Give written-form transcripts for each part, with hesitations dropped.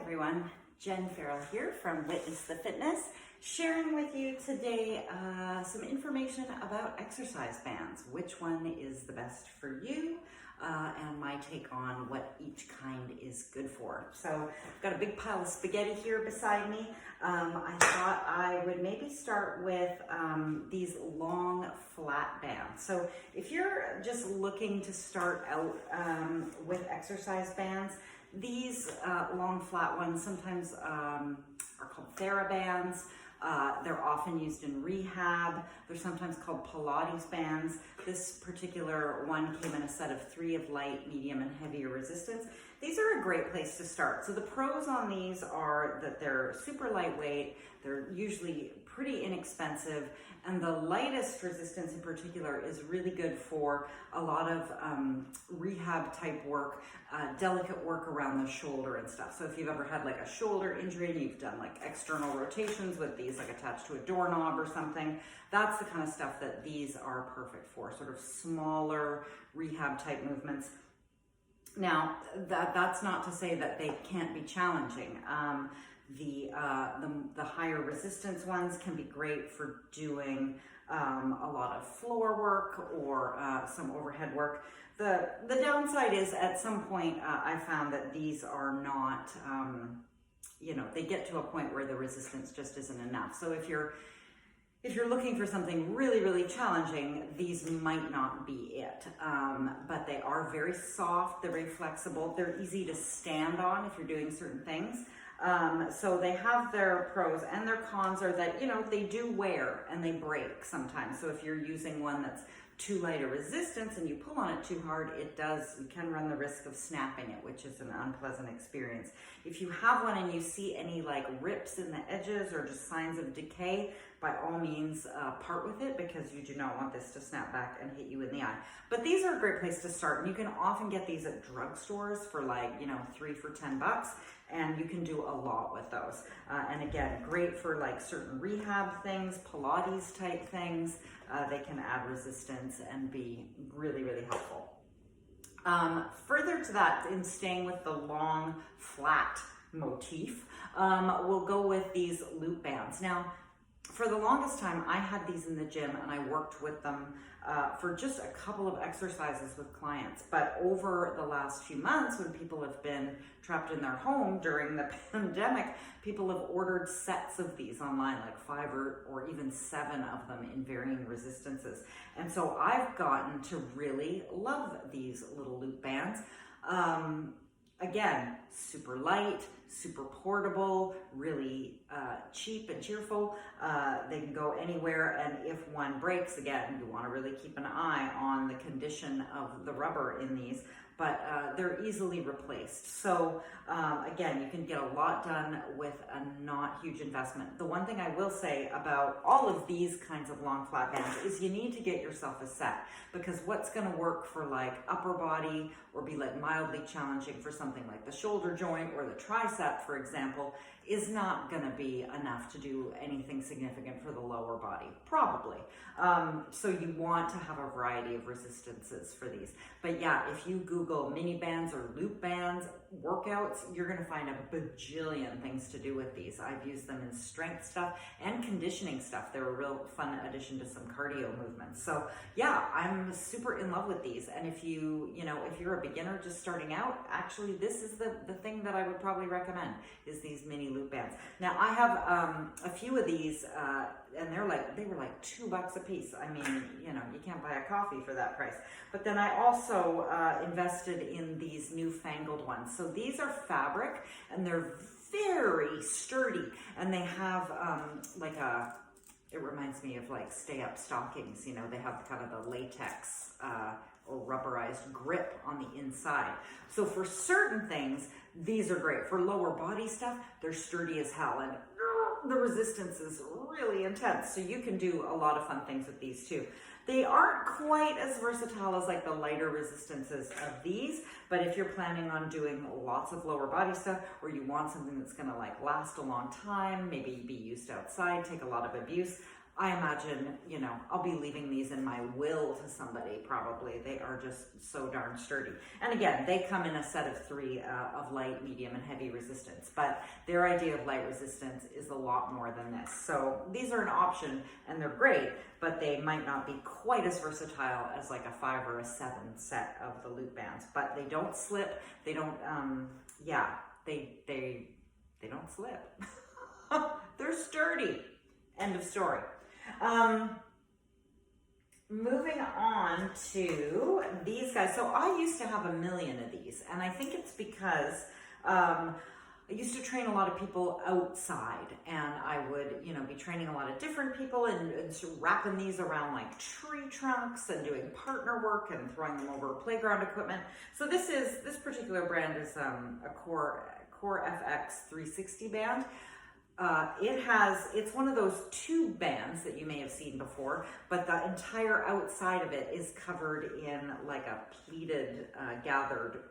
everyone, Jen Farrell here from Witness the Fitness, sharing with you today some information about exercise bands, which one is the best for you, and my take on what each kind is good for. So I've got a big pile of spaghetti here beside me. I thought I would maybe start with these long flat bands. So if you're just looking to start out with exercise bands, these long flat ones sometimes are called TheraBands. They're often used in rehab. They're sometimes called Pilates bands. This particular one came in a set of 3 of light, medium, and heavier resistance. These are a great place to start. So the pros on these are that they're super lightweight, they're usually pretty inexpensive, and the lightest resistance in particular is really good for a lot of rehab type work, delicate work around the shoulder and stuff. So if you've ever had like a shoulder injury and you've done like external rotations with these like attached to a doorknob or something, that's the kind of stuff that these are perfect for, sort of smaller rehab type movements. Now, that's not to say that they can't be challenging. The higher resistance ones can be great for doing a lot of floor work or some overhead work. The downside is at some point I found that these are not, they get to a point where the resistance just isn't enough. So if you're looking for something really, really challenging, these might not be it. But they are very soft, they're very flexible, they're easy to stand on if you're doing certain things. So they have their pros, and their cons are that, they do wear and they break sometimes. So if you're using one that's too light a resistance and you pull on it too hard, you can run the risk of snapping it, which is an unpleasant experience. If you have one and you see any like rips in the edges or just signs of decay, by all means part with it, because you do not want this to snap back and hit you in the eye. But these are a great place to start, and you can often get these at drugstores for like 3 for $10, and you can do a lot with those. And again, great for like certain rehab things, Pilates type things. They can add resistance and be really, really helpful. Further to that, in staying with the long flat motif, we'll go with these loop bands. Now, for the longest time, I had these in the gym and I worked with them for just a couple of exercises with clients. But over the last few months, when people have been trapped in their home during the pandemic, people have ordered sets of these online, like 5 or even 7 of them in varying resistances. And so I've gotten to really love these little loop bands. Again, super light, super portable, really cheap and cheerful. They can go anywhere, and if one breaks, again, you want to really keep an eye on the condition of the rubber in these, but they're easily replaced. So again, you can get a lot done with a not huge investment. The one thing I will say about all of these kinds of long flat bands is you need to get yourself a set, because what's going to work for like upper body or be like mildly challenging for something like the shoulder joint or the tricep, for example, is not going to be enough to do anything significant for the lower body, probably. So you want to have a variety of resistances for these. But yeah, if you Google mini bands or loop bands workouts, you're going to find a bajillion things to do with these. I've used them in strength stuff and conditioning stuff. They're a real fun addition to some cardio movements. So yeah, I'm super in love with these. And if you're a beginner just starting out, actually this is the thing that I would probably recommend, is these mini loop bands. Now I have a few of these and they were like $2 a piece. I mean, you can't buy a coffee for that price. But then I also invested in these newfangled ones. So these are fabric and they're very sturdy, and they have it reminds me of like stay up stockings. They have kind of the latex or rubberized grip on the inside. So for certain things, these are great. For lower body stuff, they're sturdy as hell, and the resistance is really intense. So you can do a lot of fun things with these too. They aren't quite as versatile as like the lighter resistances of these, but if you're planning on doing lots of lower body stuff, or you want something that's gonna like last a long time, maybe be used outside, take a lot of abuse, I imagine, you know, I'll be leaving these in my will to somebody probably. They are just so darn sturdy. And again, they come in a set of 3 of light, medium, and heavy resistance. But their idea of light resistance is a lot more than this. So these are an option and they're great, but they might not be quite as versatile as like a 5 or a 7 set of the loop bands. But they don't slip. They don't, they don't slip. They're sturdy. End of story. Moving on to these guys. So I used to have 1 million of these, and I think it's because I used to train a lot of people outside, and I would, you know, be training a lot of different people and wrapping these around like tree trunks and doing partner work and throwing them over playground equipment. So this particular brand is a Core FX 360 band. It's one of those tube bands that you may have seen before, but the entire outside of it is covered in like a pleated, gathered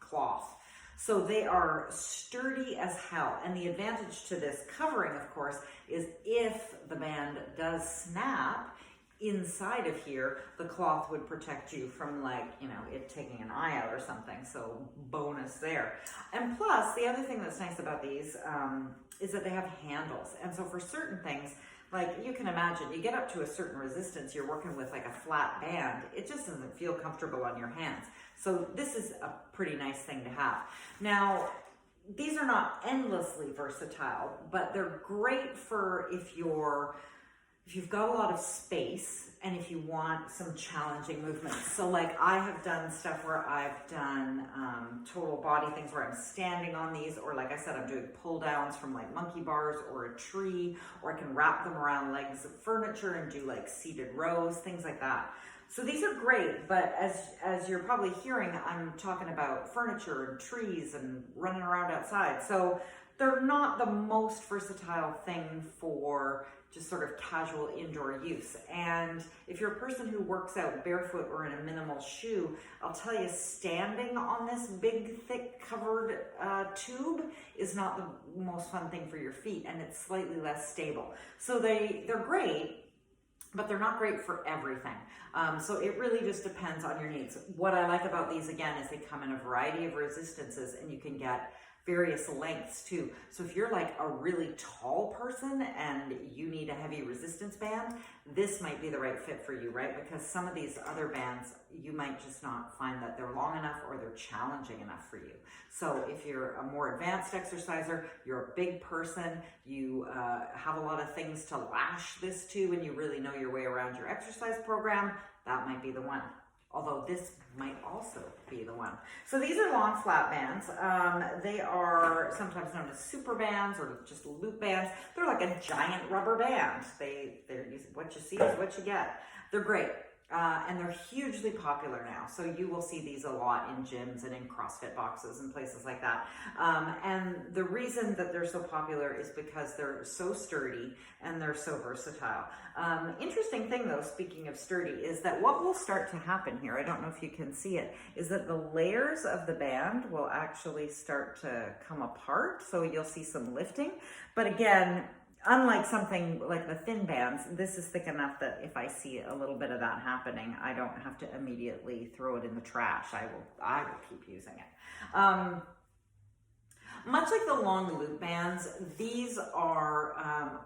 cloth. So they are sturdy as hell. And the advantage to this covering, of course, is if the band does snap, inside of here, the cloth would protect you from, like, you know, it taking an eye out or something. So bonus there. And plus, the other thing that's nice about these is that they have handles. And so for certain things, like you can imagine, you get up to a certain resistance, you're working with like a flat band, it just doesn't feel comfortable on your hands. So this is a pretty nice thing to have. Now, these are not endlessly versatile, but they're great for if you've got a lot of space and if you want some challenging movements. So like I have done stuff where I've done total body things where I'm standing on these, or like I said, I'm doing pull downs from like monkey bars or a tree, or I can wrap them around legs of furniture and do like seated rows, things like that. So these are great, but as you're probably hearing, I'm talking about furniture and trees and running around outside. So they're not the most versatile thing for just sort of casual indoor use. And if you're a person who works out barefoot or in a minimal shoe, I'll tell you, standing on this big, thick covered tube is not the most fun thing for your feet, and it's slightly less stable. So they're great, but they're not great for everything. So it really just depends on your needs. What I like about these, again, is they come in a variety of resistances, and you can get various lengths too. So if you're like a really tall person and you need a heavy resistance band, this might be the right fit for you, right? Because some of these other bands, you might just not find that they're long enough or they're challenging enough for you. So if you're a more advanced exerciser, you're a big person, you have a lot of things to lash this to, and you really know your way around your exercise program, that might be the one. Although this might also be the one. So these are long flat bands. They are sometimes known as super bands or just loop bands. They're like a giant rubber band. They're what you see is what you get. They're great. And they're hugely popular now. So you will see these a lot in gyms and in CrossFit boxes and places like that. And the reason that they're so popular is because they're so sturdy and they're so versatile. Interesting thing though, speaking of sturdy, is that what will start to happen here, I don't know if you can see it, is that the layers of the band will actually start to come apart. So you'll see some lifting. But again, unlike something like the thin bands, this is thick enough that if I see a little bit of that happening, I don't have to immediately throw it in the trash. I will keep using it. Much like the long loop bands, these are,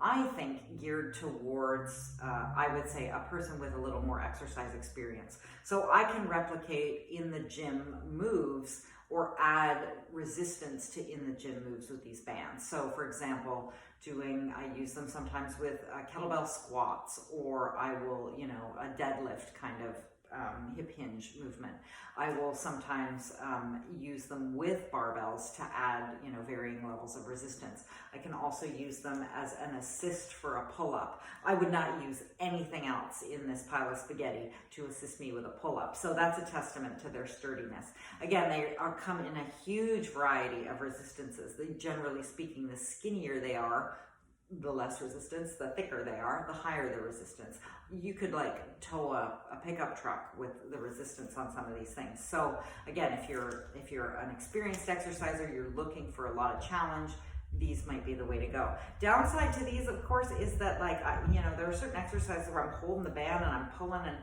I think, geared towards, I would say, a person with a little more exercise experience. So I can replicate in the gym moves or add resistance to in the gym moves with these bands. So for example, I use them sometimes with kettlebell squats, or I will, a deadlift kind of hip hinge movement. I will sometimes use them with barbells to add, varying levels of resistance. I can also use them as an assist for a pull-up. I would not use anything else in this pile of spaghetti to assist me with a pull-up. So that's a testament to their sturdiness. Again, they come in a huge variety of resistances. Generally speaking, the skinnier they are, the less resistance, the thicker they are, the higher the resistance. You could like tow a pickup truck with the resistance on some of these things. So again, if you're an experienced exerciser, you're looking for a lot of challenge, these might be the way to go. Downside to these, of course, is that there are certain exercises where I'm holding the band and I'm pulling and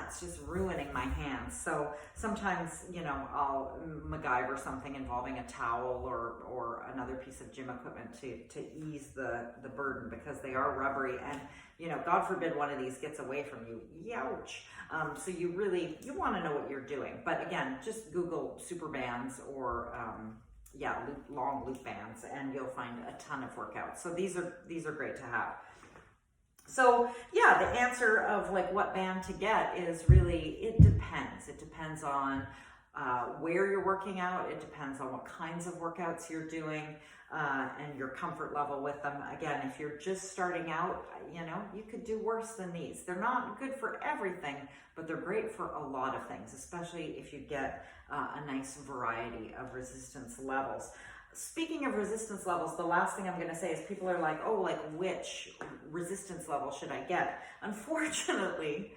it's just ruining my hands. So sometimes, I'll MacGyver something involving a towel or another piece of gym equipment to ease the burden, because they are rubbery and, God forbid one of these gets away from you. Youch. So you want to know what you're doing. But again, just Google super bands or, long loop bands, and you'll find a ton of workouts. So these are great to have. So yeah, the answer of what band to get is really, it depends. It depends on where you're working out. It depends on what kinds of workouts you're doing and your comfort level with them. Again, if you're just starting out, you could do worse than these. They're not good for everything, but they're great for a lot of things, especially if you get a nice variety of resistance levels. Speaking of resistance levels, the last thing I'm going to say is people are like, oh, which resistance level should I get? Unfortunately,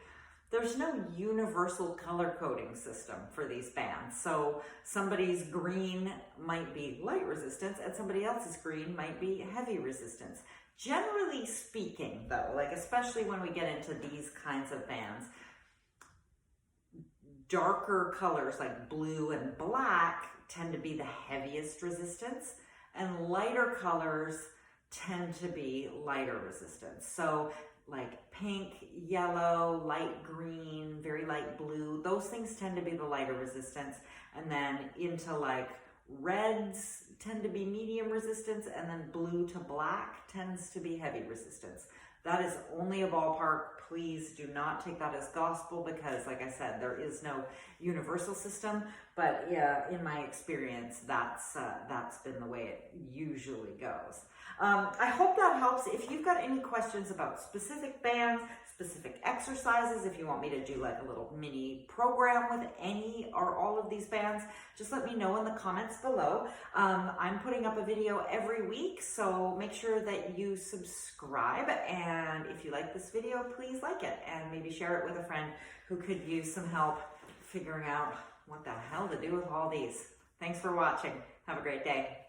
there's no universal color coding system for these bands. So somebody's green might be light resistance and somebody else's green might be heavy resistance. Generally speaking, though, especially when we get into these kinds of bands, darker colors like blue and black tend to be the heaviest resistance, and lighter colors tend to be lighter resistance. So pink, yellow, light green, very light blue, those things tend to be the lighter resistance. And then into reds tend to be medium resistance, and then blue to black tends to be heavy resistance. That is only a ballpark. Please do not take that as gospel, because like I said, there is no universal system. But yeah, in my experience, that's been the way it usually goes. I hope that helps. If you've got any questions about specific bands, specific exercises, if you want me to do a little mini program with any or all of these bands, just let me know in the comments below. I'm putting up a video every week, so make sure that you subscribe. And if you like this video, please like it and maybe share it with a friend who could use some help figuring out what the hell to do with all these. Thanks for watching. Have a great day.